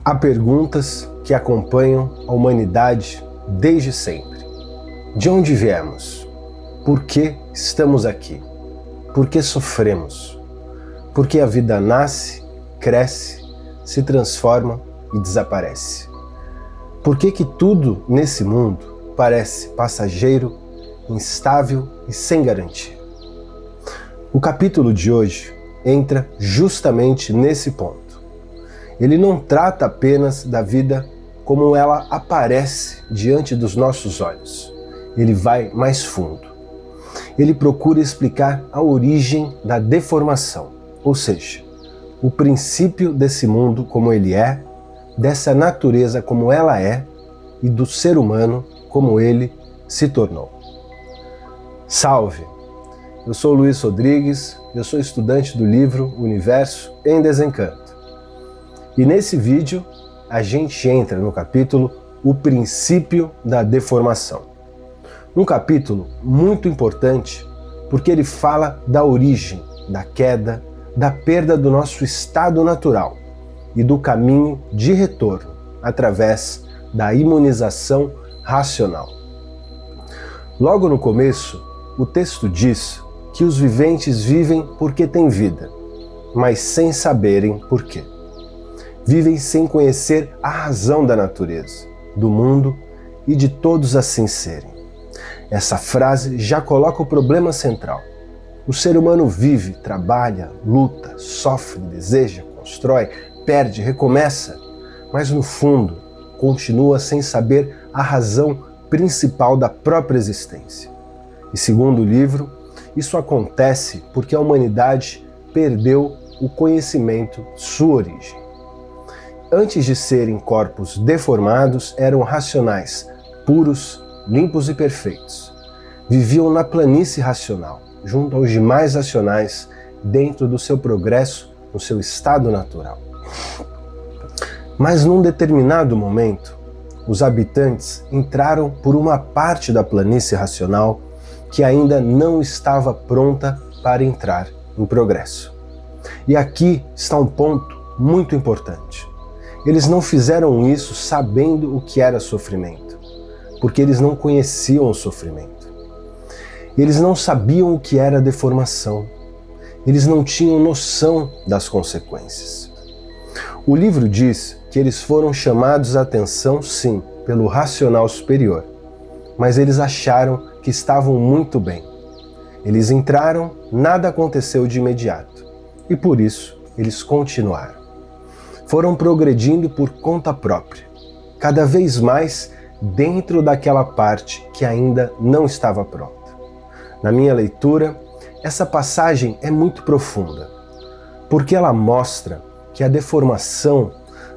Há perguntas que acompanham a humanidade desde sempre. De onde viemos? Por que estamos aqui? Por que sofremos? Por que a vida nasce, cresce, se transforma e desaparece? Por que tudo nesse mundo parece passageiro, instável e sem garantia? O capítulo de hoje entra justamente nesse ponto. Ele não trata apenas da vida como ela aparece diante dos nossos olhos. Ele vai mais fundo. Ele procura explicar a origem da deformação, ou seja, o princípio desse mundo como ele é, dessa natureza como ela é e do ser humano como ele se tornou. Salve! Eu sou Luiz Rodrigues, eu sou estudante do livro Universo em Desencanto. E nesse vídeo a gente entra no capítulo O Princípio da Deformação. Um capítulo muito importante porque ele fala da origem, da queda, da perda do nosso estado natural e do caminho de retorno através da imunização racional. Logo no começo, o texto diz que os viventes vivem porque têm vida, mas sem saberem por quê. Vivem sem conhecer a razão da natureza, do mundo e de todos assim serem. Essa frase já coloca o problema central. O ser humano vive, trabalha, luta, sofre, deseja, constrói, perde, recomeça, mas no fundo continua sem saber a razão principal da própria existência. E segundo o livro, isso acontece porque a humanidade perdeu o conhecimento de sua origem. Antes de serem corpos deformados, eram racionais, puros, limpos e perfeitos. Viviam na planície racional, junto aos demais racionais, dentro do seu progresso, no seu estado natural. Mas num determinado momento, os habitantes entraram por uma parte da planície racional que ainda não estava pronta para entrar em progresso. E aqui está um ponto muito importante. Eles não fizeram isso sabendo o que era sofrimento, porque eles não conheciam o sofrimento. Eles não sabiam o que era deformação. Eles não tinham noção das consequências. O livro diz que eles foram chamados a atenção, sim, pelo racional superior, mas eles acharam que estavam muito bem. Eles entraram, nada aconteceu de imediato, e por isso eles continuaram. Foram progredindo por conta própria, cada vez mais dentro daquela parte que ainda não estava pronta. Na minha leitura, essa passagem é muito profunda, porque ela mostra que a deformação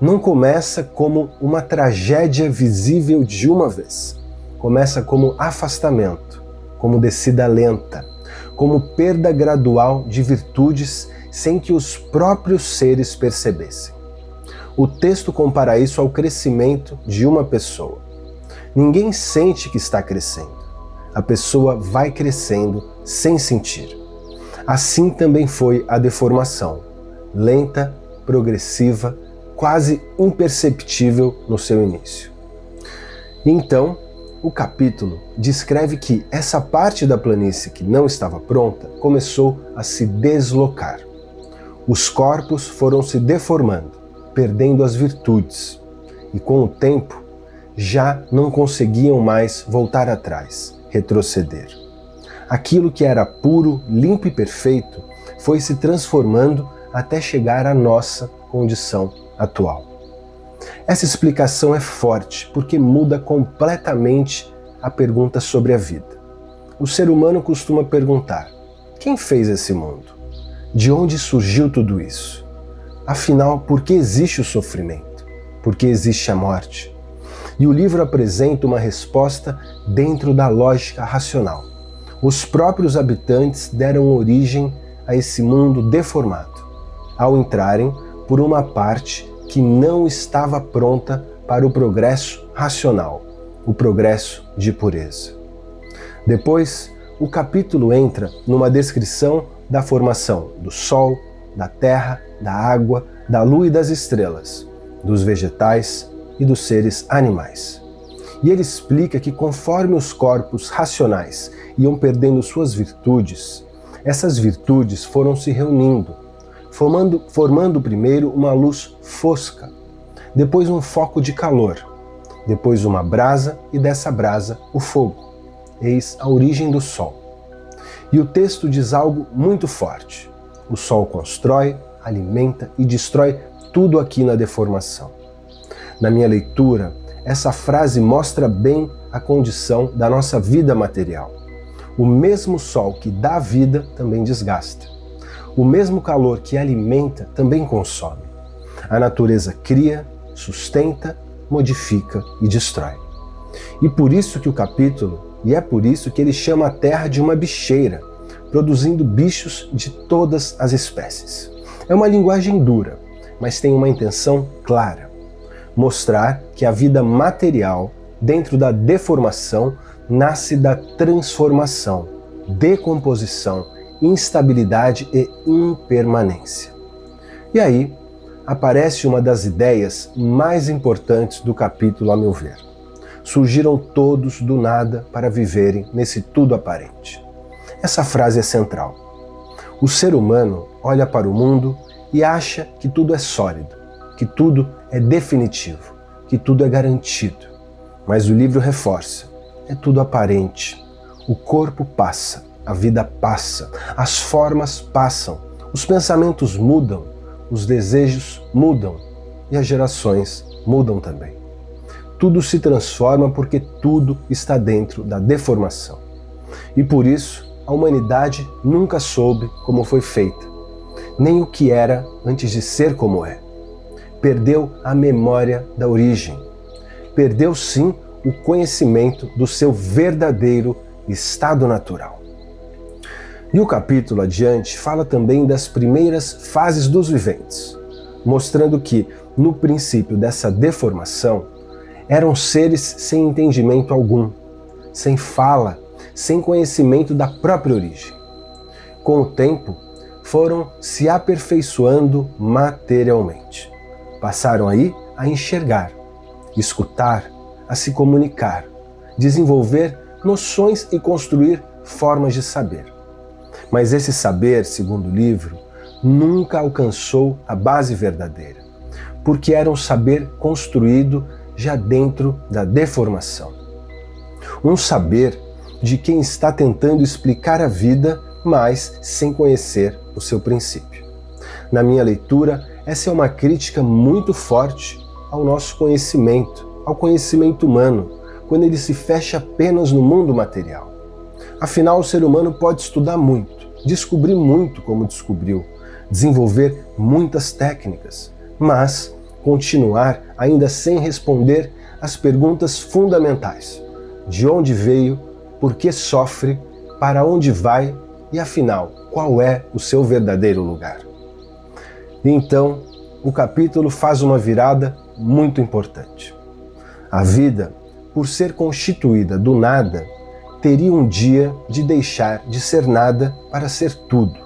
não começa como uma tragédia visível de uma vez. Começa como afastamento, como descida lenta, como perda gradual de virtudes sem que os próprios seres percebessem. O texto compara isso ao crescimento de uma pessoa. Ninguém sente que está crescendo. A pessoa vai crescendo sem sentir. Assim também foi a deformação, lenta, progressiva, quase imperceptível no seu início. Então, o capítulo descreve que essa parte da planície que não estava pronta começou a se deslocar. Os corpos foram se deformando, perdendo as virtudes, e com o tempo já não conseguiam mais voltar atrás, retroceder. Aquilo que era puro, limpo e perfeito foi se transformando até chegar à nossa condição atual. Essa explicação é forte porque muda completamente a pergunta sobre a vida. O ser humano costuma perguntar: quem fez esse mundo? De onde surgiu tudo isso? Afinal, por que existe o sofrimento? Por que existe a morte? E o livro apresenta uma resposta dentro da lógica racional. Os próprios habitantes deram origem a esse mundo deformado, ao entrarem por uma parte que não estava pronta para o progresso racional, o progresso de pureza. Depois, o capítulo entra numa descrição da formação do Sol, da Terra, da água, da Lua e das estrelas, dos vegetais e dos seres animais. E ele explica que conforme os corpos racionais iam perdendo suas virtudes, essas virtudes foram se reunindo, formando primeiro uma luz fosca, depois um foco de calor, depois uma brasa e dessa brasa o fogo. Eis a origem do Sol. E o texto diz algo muito forte. O Sol constrói, alimenta e destrói tudo aqui na deformação. Na minha leitura, essa frase mostra bem a condição da nossa vida material. O mesmo Sol que dá vida também desgasta. O mesmo calor que alimenta também consome. A natureza cria, sustenta, modifica e destrói. E por isso que o capítulo, e é por isso que ele chama a Terra de uma bicheira, produzindo bichos de todas as espécies. É uma linguagem dura, mas tem uma intenção clara: mostrar que a vida material, dentro da deformação, nasce da transformação, decomposição, instabilidade e impermanência. E aí aparece uma das ideias mais importantes do capítulo, a meu ver. Surgiram todos do nada para viverem nesse tudo aparente. Essa frase é central. O ser humano olha para o mundo e acha que tudo é sólido, que tudo é definitivo, que tudo é garantido. Mas o livro reforça: é tudo aparente. O corpo passa, a vida passa, as formas passam, os pensamentos mudam, os desejos mudam e as gerações mudam também. Tudo se transforma porque tudo está dentro da deformação. E por isso, a humanidade nunca soube como foi feita, nem o que era antes de ser como é. Perdeu a memória da origem. Perdeu sim o conhecimento do seu verdadeiro estado natural. E o capítulo adiante fala também das primeiras fases dos viventes, mostrando que, no princípio dessa deformação, eram seres sem entendimento algum, sem fala, sem conhecimento da própria origem. Com o tempo, foram se aperfeiçoando materialmente. Passaram aí a enxergar, escutar, a se comunicar, desenvolver noções e construir formas de saber. Mas esse saber, segundo o livro, nunca alcançou a base verdadeira, porque era um saber construído já dentro da deformação. Um saber de quem está tentando explicar a vida, mas sem conhecer o seu princípio. Na minha leitura, essa é uma crítica muito forte ao nosso conhecimento, ao conhecimento humano, quando ele se fecha apenas no mundo material. Afinal, o ser humano pode estudar muito, descobrir muito como descobriu, desenvolver muitas técnicas, mas continuar ainda sem responder as perguntas fundamentais: de onde veio, por que sofre, para onde vai e, afinal, qual é o seu verdadeiro lugar? E então, o capítulo faz uma virada muito importante. A vida, por ser constituída do nada, teria um dia de deixar de ser nada para ser tudo,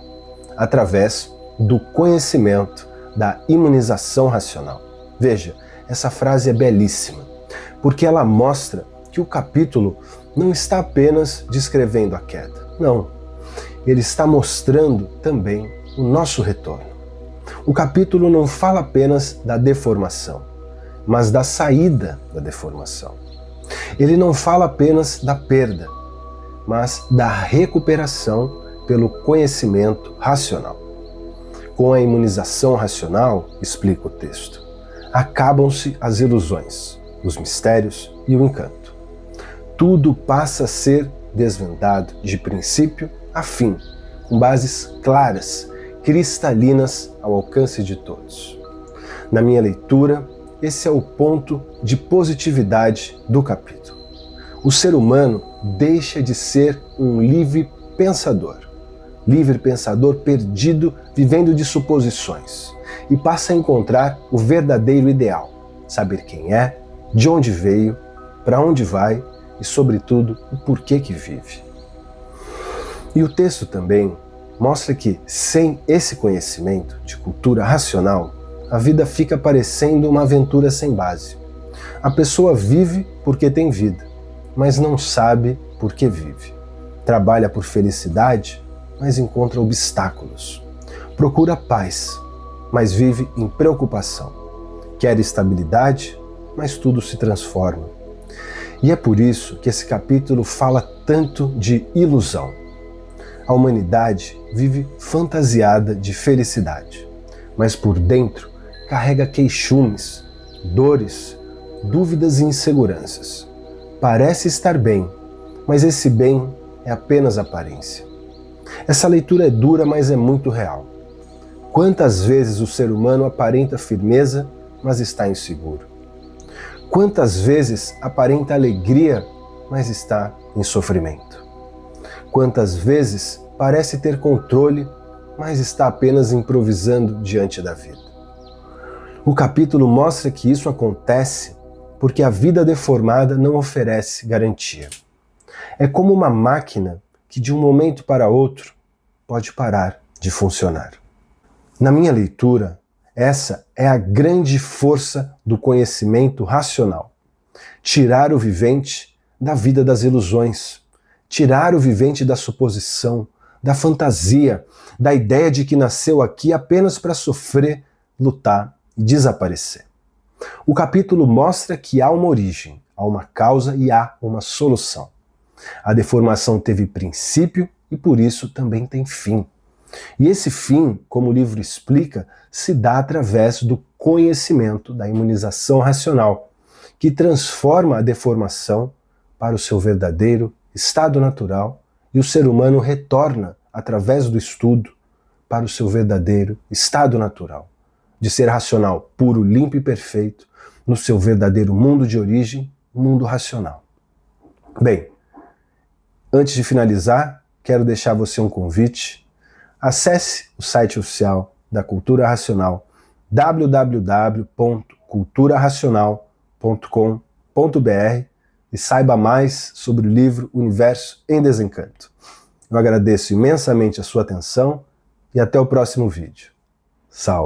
através do conhecimento, da imunização racional. Veja, essa frase é belíssima, porque ela mostra que o capítulo não está apenas descrevendo a queda. Não, ele está mostrando também o nosso retorno. O capítulo não fala apenas da deformação, mas da saída da deformação. Ele não fala apenas da perda, mas da recuperação pelo conhecimento racional. Com a imunização racional, explica o texto, acabam-se as ilusões, os mistérios e o encanto. Tudo passa a ser desvendado de princípio a fim, com bases claras, cristalinas ao alcance de todos. Na minha leitura, esse é o ponto de positividade do capítulo. O ser humano deixa de ser um livre pensador perdido vivendo de suposições, e passa a encontrar o verdadeiro ideal, saber quem é, de onde veio, para onde vai e, sobretudo, o porquê que vive. E o texto também mostra que, sem esse conhecimento de cultura racional, a vida fica parecendo uma aventura sem base. A pessoa vive porque tem vida, mas não sabe por que vive. Trabalha por felicidade, mas encontra obstáculos. Procura paz, mas vive em preocupação. Quer estabilidade, mas tudo se transforma. E é por isso que esse capítulo fala tanto de ilusão. A humanidade vive fantasiada de felicidade, mas por dentro carrega queixumes, dores, dúvidas e inseguranças. Parece estar bem, mas esse bem é apenas aparência. Essa leitura é dura, mas é muito real. Quantas vezes o ser humano aparenta firmeza, mas está inseguro? Quantas vezes aparenta alegria, mas está em sofrimento? Quantas vezes parece ter controle, mas está apenas improvisando diante da vida? O capítulo mostra que isso acontece porque a vida deformada não oferece garantia. É como uma máquina que de um momento para outro pode parar de funcionar. Na minha leitura, essa é a grande força do conhecimento racional. Tirar o vivente da vida das ilusões, tirar o vivente da suposição, da fantasia, da ideia de que nasceu aqui apenas para sofrer, lutar e desaparecer. O capítulo mostra que há uma origem, há uma causa e há uma solução. A deformação teve princípio e por isso também tem fim. E esse fim, como o livro explica, se dá através do conhecimento da imunização racional, que transforma a deformação para o seu verdadeiro estado natural e o ser humano retorna, através do estudo, para o seu verdadeiro estado natural, de ser racional puro, limpo e perfeito, no seu verdadeiro mundo de origem, o mundo racional. Bem, antes de finalizar, quero deixar você um convite. Acesse o site oficial da Cultura Racional, www.culturaracional.com.br, e saiba mais sobre o livro Universo em Desencanto. Eu agradeço imensamente a sua atenção e até o próximo vídeo. Salve!